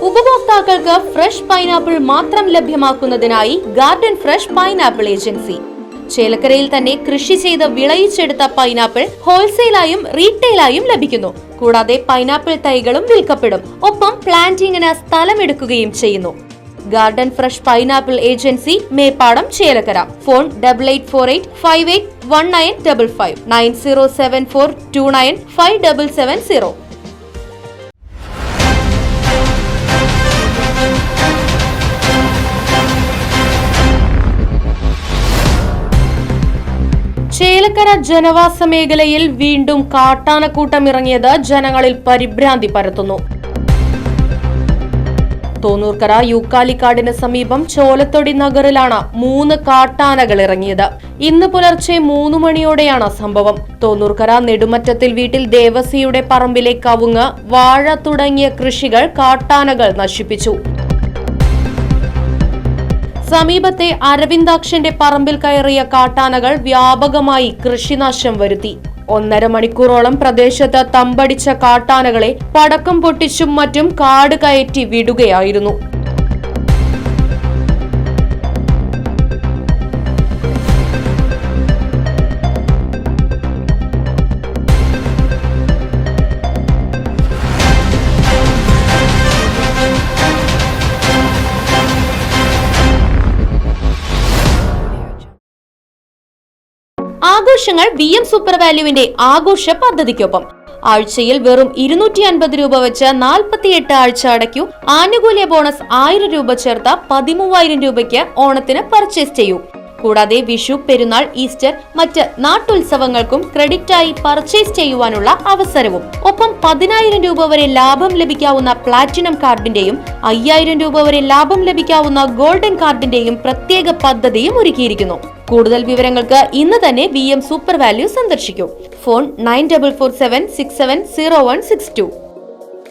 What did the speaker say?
ഉപഭോക്താക്കൾക്ക് fresh pineapple മാത്രം ലഭ്യമാക്കുന്നതിനായി garden fresh pineapple agency. ചേലക്കരയിൽ തന്നെ കൃഷി ചെയ്ത് വിളയിച്ചെടുത്ത പൈനാപ്പിൾ ഹോൾസെയിലായും റീറ്റെയിലായും ലഭിക്കുന്നു. കൂടാതെ പൈനാപ്പിൾ തൈകളും വിൽക്കപ്പെടും. ഒപ്പം പ്ലാന്റിങ്ങിന് സ്ഥലമെടുക്കുകയും ചെയ്യുന്നു. Garden fresh pineapple agency, Meppadam, Chelakkara. Phone 8848581955 9074295770. Chelakkara ജനവാസ മേഖലയിൽ വീണ്ടും കാട്ടാനക്കൂട്ടം ഇറങ്ങിയത് ജനങ്ങളിൽ പരിഭ്രാന്തി പരത്തുന്നു. തോന്നൂർക്കര യൂക്കാലിക്കാടിന് സമീപം ചോലത്തൊടി നഗറിലാണ് 3 കാട്ടാനകൾ ഇറങ്ങിയത്. ഇന്ന് പുലർച്ചെ 3 മണിയോടെയാണ് സംഭവം. തോന്നൂർക്കര നെടുമറ്റത്തിൽ വീട്ടിൽ ദേവസിയുടെ പറമ്പിലെ കവുങ്ങ്, വാഴ തുടങ്ങിയ കൃഷികൾ കാട്ടാനകൾ നശിപ്പിച്ചു. സമീപത്തെ അരവിന്ദാക്ഷന്റെ പറമ്പിൽ കയറിയ കാട്ടാനകൾ വ്യാപകമായി കൃഷിനാശം വരുത്തി. 1.5 മണിക്കൂറോളം പ്രദേശത്ത് തമ്പടിച്ച കാട്ടാനകളെ പടക്കം പൊട്ടിച്ചും മറ്റും കാട് കയറ്റി വിടുകയായിരുന്നു. ആഘോഷങ്ങൾ VM സൂപ്പർ വാല്യുവിന്റെ ആഘോഷ പദ്ധതിക്കൊപ്പം. ആഴ്ചയിൽ വെറും 250 രൂപ വെച്ച് 48 ആഴ്ച അടയ്ക്കൂ. ആനുകൂല്യ ബോണസ് 1000 രൂപ ചേർത്ത 13000 രൂപയ്ക്ക് ഓണത്തിന് പർച്ചേസ് ചെയ്യൂ. കൂടാതെ വിഷു, പെരുന്നാൾ, ഈസ്റ്റർ, മറ്റ് നാട്ടുത്സവങ്ങൾക്കും ക്രെഡിറ്റായി പർച്ചേസ് ചെയ്യുവാനുള്ള അവസരവും. ഒപ്പം 10000 രൂപ വരെ ലാഭം ലഭിക്കാവുന്ന പ്ലാറ്റിനം കാർഡിന്റെയും 5000 രൂപ വരെ ലാഭം ലഭിക്കാവുന്ന ഗോൾഡൻ കാർഡിന്റെയും പ്രത്യേക പദ്ധതിയും ഒരുക്കിയിരിക്കുന്നു. കൂടുതൽ വിവരങ്ങൾക്ക് ഇന്ന് തന്നെ VM സൂപ്പർ വാല്യൂ സന്ദർശിക്കൂ. ഫോൺ 9447670162.